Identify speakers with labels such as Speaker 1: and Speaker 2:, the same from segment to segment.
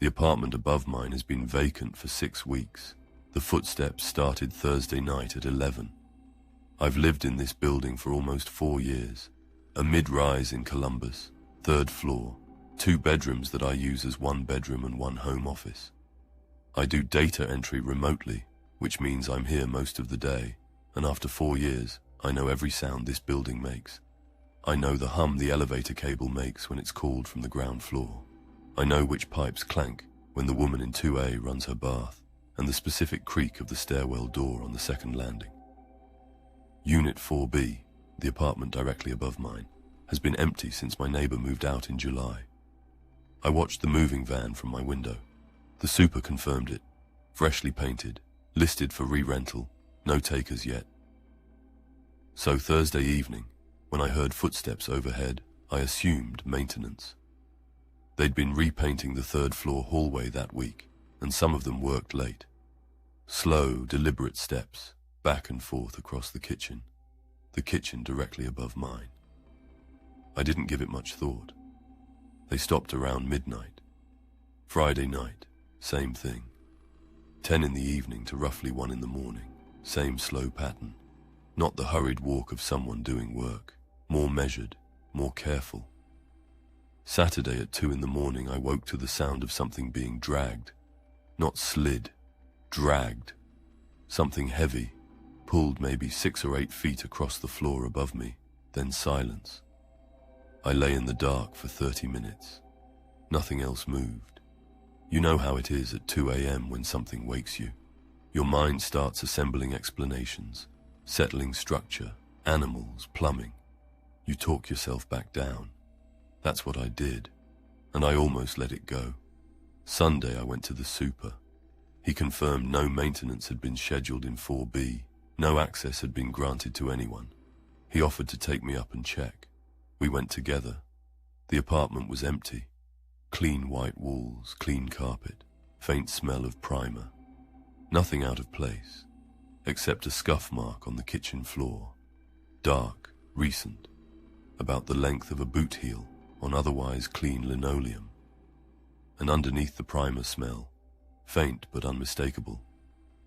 Speaker 1: The apartment above mine has been vacant for 6 weeks. The footsteps started Thursday night at 11. I've lived in this building for almost 4 years. A mid-rise in Columbus, 3rd floor, 2 bedrooms that I use as 1 bedroom and 1 home office. I do data entry remotely, which means I'm here most of the day, and after 4 years, I know every sound this building makes. I know the hum the elevator cable makes when it's called from the ground floor. I know which pipes clank when the woman in 2A runs her bath, and the specific creak of the stairwell door on the 2nd landing. Unit 4B, the apartment directly above mine, has been empty since my neighbor moved out in July. I watched the moving van from my window. The super confirmed it, freshly painted, listed for re-rental, no takers yet. So Thursday evening, when I heard footsteps overhead, I assumed maintenance. They'd been repainting the 3rd floor hallway that week, and some of them worked late. Slow, deliberate steps, back and forth across the kitchen directly above mine. I didn't give it much thought. They stopped around midnight. Friday night, same thing. 10 in the evening to roughly 1 in the morning, same slow pattern. Not the hurried walk of someone doing work, more measured, more careful. Saturday at 2 in the morning, I woke to the sound of something being dragged. Not slid, dragged. Something heavy, pulled maybe 6 or 8 feet across the floor above me, then silence. I lay in the dark for 30 minutes. Nothing else moved. You know how it is at 2 a.m. when something wakes you. Your mind starts assembling explanations, settling structure, animals, plumbing. You talk yourself back down. That's what I did, and I almost let it go. Sunday I went to the super. He confirmed no maintenance had been scheduled in 4B. No access had been granted to anyone. He offered to take me up and check. We went together. The apartment was empty. Clean white walls, clean carpet, faint smell of primer. Nothing out of place, except a scuff mark on the kitchen floor. Dark, recent, about the length of a boot heel on otherwise clean linoleum. And underneath the primer smell, faint but unmistakable,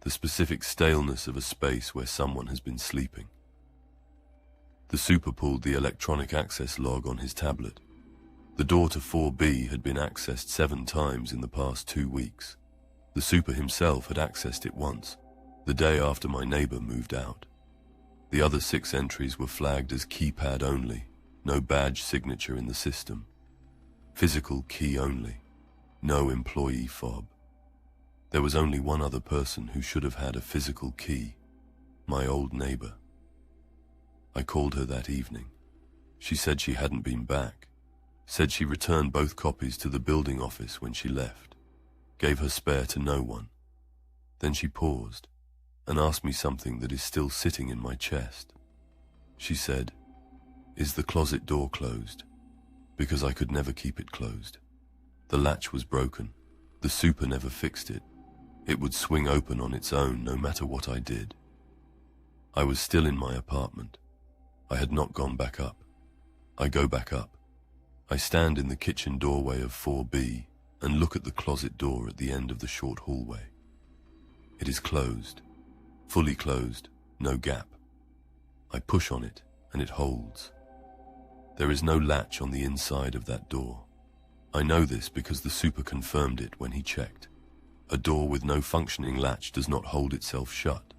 Speaker 1: the specific staleness of a space where someone has been sleeping. The super pulled the electronic access log on his tablet. The door to 4B had been accessed 7 times in the past 2 weeks. The super himself had accessed it once, the day after my neighbor moved out. The other 6 entries were flagged as keypad only, no badge signature in the system. Physical key only, no employee fob. There was only one other person who should have had a physical key, my old neighbor. I called her that evening. She said she hadn't been back, said she returned both copies to the building office when she left, gave her spare to no one. Then she paused and asked me something that is still sitting in my chest. She said, "Is the closet door closed?" Because I could never keep it closed. The latch was broken. The super never fixed it. It would swing open on its own no matter what I did. I was still in my apartment. I had not gone back up. I go back up. I stand in the kitchen doorway of 4B and look at the closet door at the end of the short hallway. It is closed, fully closed, no gap. I push on it and it holds. There is no latch on the inside of that door. I know this because the super confirmed it when he checked. A door with no functioning latch does not hold itself shut.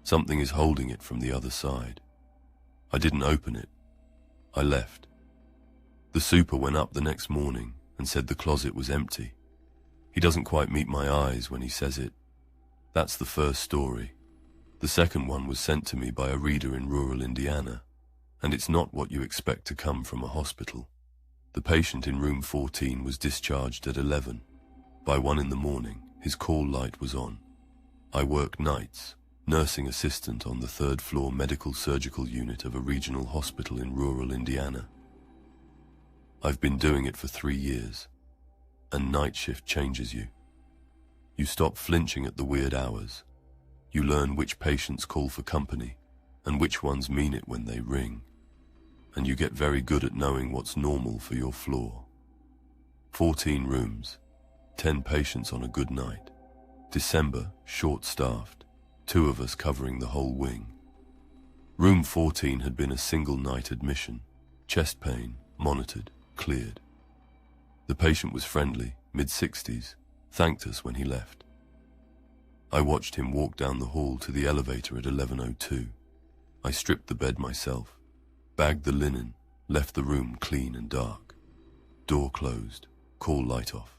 Speaker 1: Something is holding it from the other side. I didn't open it. I left. The super went up the next morning and said the closet was empty. He doesn't quite meet my eyes when he says it. That's the first story. The second one was sent to me by a reader in rural Indiana, and it's not what you expect to come from a hospital. The patient in room 14 was discharged at 11. By 1 in the morning, his call light was on. I worked nights, nursing assistant on the 3rd floor medical surgical unit of a regional hospital in rural Indiana. I've been doing it for 3 years, and night shift changes you. You stop flinching at the weird hours. You learn which patients call for company, and which ones mean it when they ring. And you get very good at knowing what's normal for your floor. 14 rooms, 10 patients on a good night. December, short-staffed, 2 of us covering the whole wing. Room 14 had been a single-night admission. Chest pain, monitored, cleared. The patient was friendly, mid-60s, thanked us when he left. I watched him walk down the hall to the elevator at 11:02. I stripped the bed myself, bagged the linen, left the room clean and dark. Door closed, call light off.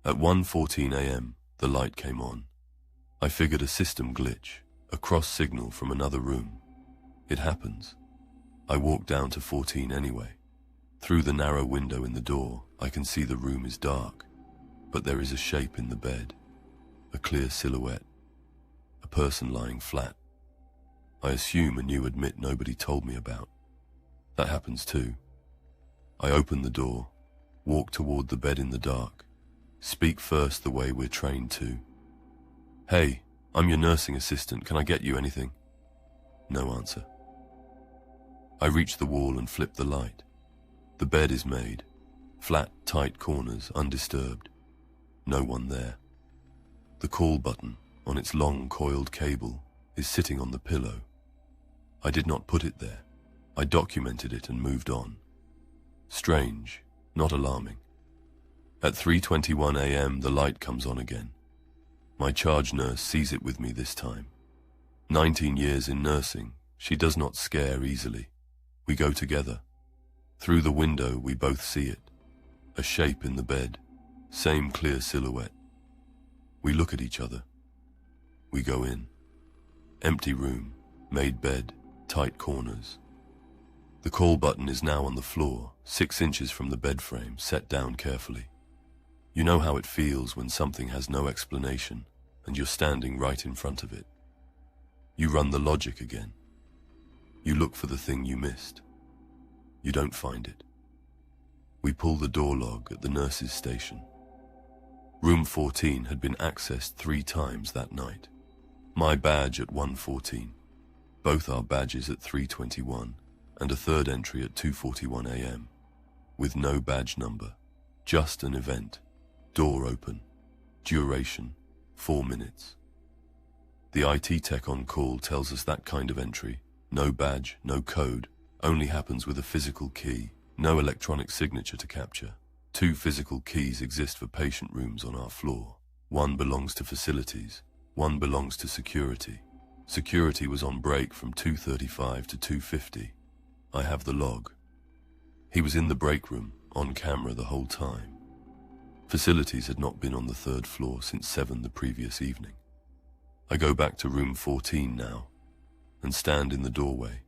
Speaker 1: At 1:14 a.m., the light came on. I figured a system glitch, a cross signal from another room. It happens. I walked down to 14 anyway. Through the narrow window in the door, I can see the room is dark, but there is a shape in the bed, a clear silhouette, a person lying flat. I assume a new admit nobody told me about. That happens too. I open the door, walk toward the bed in the dark, speak first the way we're trained to. "Hey, I'm your nursing assistant, can I get you anything?" No answer. I reach the wall and flip the light. The bed is made, flat, tight corners, undisturbed. No one there. The call button, on its long coiled cable, is sitting on the pillow. I did not put it there. I documented it and moved on. Strange, not alarming. At 3:21 a.m., the light comes on again. My charge nurse sees it with me this time. 19 years in nursing, she does not scare easily. We go together. Through the window, we both see it. A shape in the bed, same clear silhouette. We look at each other. We go in. Empty room, made bed, tight corners. The call button is now on the floor, 6 inches from the bed frame, set down carefully. You know how it feels when something has no explanation and you're standing right in front of it. You run the logic again. You look for the thing you missed. You don't find it. We pull the door log at the nurse's station. Room 14 had been accessed 3 times that night. My badge at 1:14, both our badges at 3:21, and a third entry at 2:41 a.m. with no badge number, just an event. Door open. Duration, 4 minutes. The IT tech on call tells us that kind of entry, no badge, no code, only happens with a physical key, no electronic signature to capture. 2 physical keys exist for patient rooms on our floor. One belongs to facilities, one belongs to security. Security was on break from 2:35 to 2:50. I have the log. He was in the break room, on camera the whole time. Facilities had not been on the 3rd floor since 7 the previous evening. I go back to room 14 now, and stand in the doorway,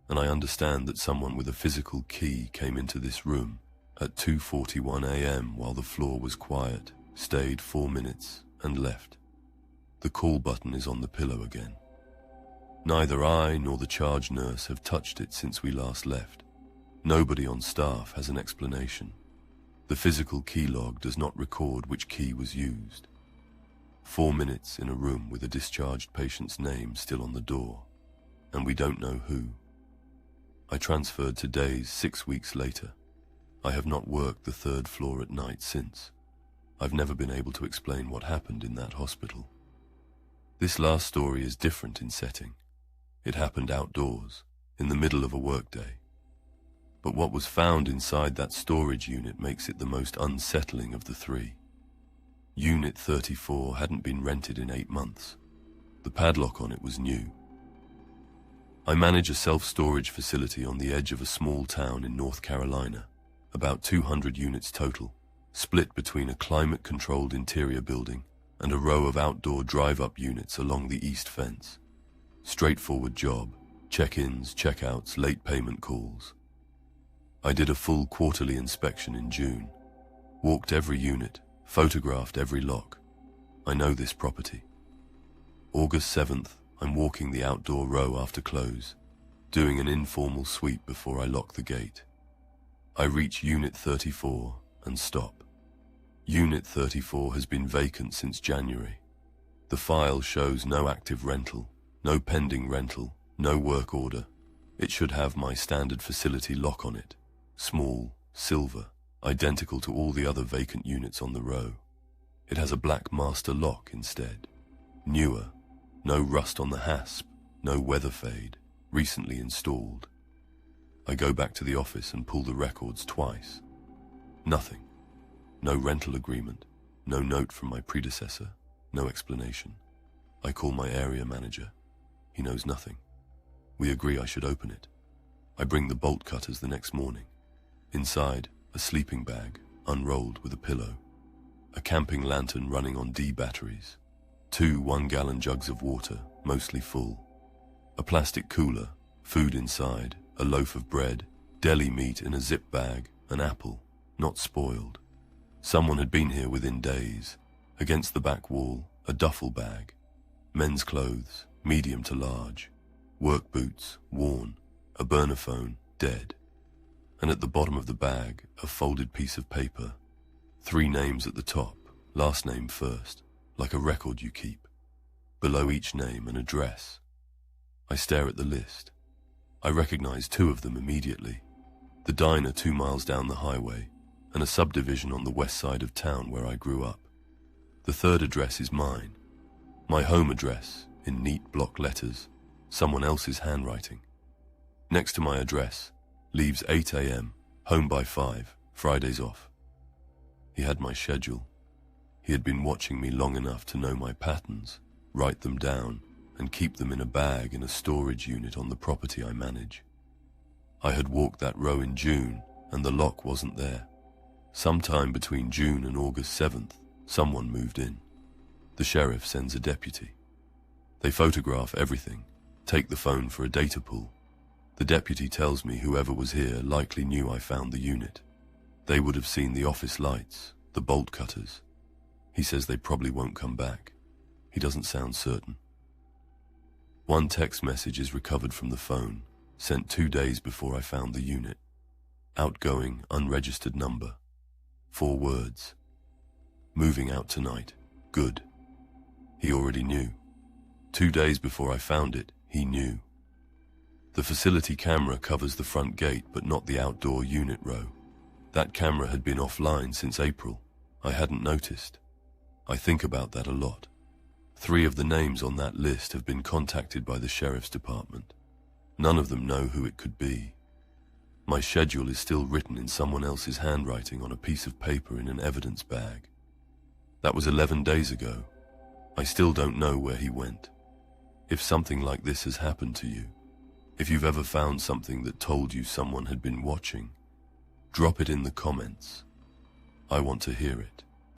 Speaker 1: and I understand that someone with a physical key came into this room at 2:41 a.m. while the floor was quiet, stayed 4 minutes, and left. The call button is on the pillow again. Neither I nor the charge nurse have touched it since we last left. Nobody on staff has an explanation. The physical key log does not record which key was used. 4 minutes in a room with a discharged patient's name still on the door, and we don't know who. I transferred to days 6 weeks later. I have not worked the 3rd floor at night since. I've never been able to explain what happened in that hospital. This last story is different in setting. It happened outdoors, in the middle of a workday. But what was found inside that storage unit makes it the most unsettling of the 3. Unit 34 hadn't been rented in 8 months. The padlock on it was new. I manage a self-storage facility on the edge of a small town in North Carolina, about 200 units total, split between a climate-controlled interior building and a row of outdoor drive-up units along the east fence. Straightforward job, check-ins, check-outs, late payment calls. I did a full quarterly inspection in June, walked every unit, photographed every lock. I know this property. August 7th, I'm walking the outdoor row after close, doing an informal sweep before I lock the gate. I reach Unit 34 and stop. Unit 34 has been vacant since January. The file shows no active rental, no pending rental, no work order. It should have my standard facility lock on it. Small, silver, identical to all the other vacant units on the row. It has a black master lock instead. Newer, no rust on the hasp, no weather fade, recently installed. I go back to the office and pull the records twice. Nothing. No rental agreement, no note from my predecessor, no explanation. I call my area manager. He knows nothing. We agree I should open it. I bring the bolt cutters the next morning. Inside, a sleeping bag, unrolled with a pillow. A camping lantern running on D batteries. 2 one-gallon jugs of water, mostly full. A plastic cooler, food inside, a loaf of bread, deli meat in a zip bag, an apple, not spoiled. Someone had been here within days. Against the back wall, a duffel bag. Men's clothes, medium to large. Work boots, worn. A burner phone, dead. And at the bottom of the bag, a folded piece of paper. 3 names at the top, last name first, like a record you keep. Below each name, an address. I stare at the list. I recognize 2 of them immediately. The diner 2 miles down the highway, and a subdivision on the west side of town where I grew up. The 3rd address is mine. My home address, in neat block letters, someone else's handwriting. Next to my address, leaves 8 a.m., home by 5, Fridays off. He had my schedule. He had been watching me long enough to know my patterns, write them down, and keep them in a bag in a storage unit on the property I manage. I had walked that row in June, and the lock wasn't there. Sometime between June and August 7th, someone moved in. The sheriff sends a deputy. They photograph everything, take the phone for a data pool. The deputy tells me whoever was here likely knew I found the unit. They would have seen the office lights, the bolt cutters. He says they probably won't come back. He doesn't sound certain. 1 text message is recovered from the phone, sent 2 days before I found the unit. Outgoing, unregistered number. 4 words. Moving out tonight. Good. He already knew. 2 days before I found it, he knew. The facility camera covers the front gate but not the outdoor unit row. That camera had been offline since April. I hadn't noticed. I think about that a lot. 3 of the names on that list have been contacted by the sheriff's department. None of them know who it could be. My schedule is still written in someone else's handwriting on a piece of paper in an evidence bag. That was 11 days ago. I still don't know where he went. If something like this has happened to you, if you've ever found something that told you someone had been watching, drop it in the comments. I want to hear it.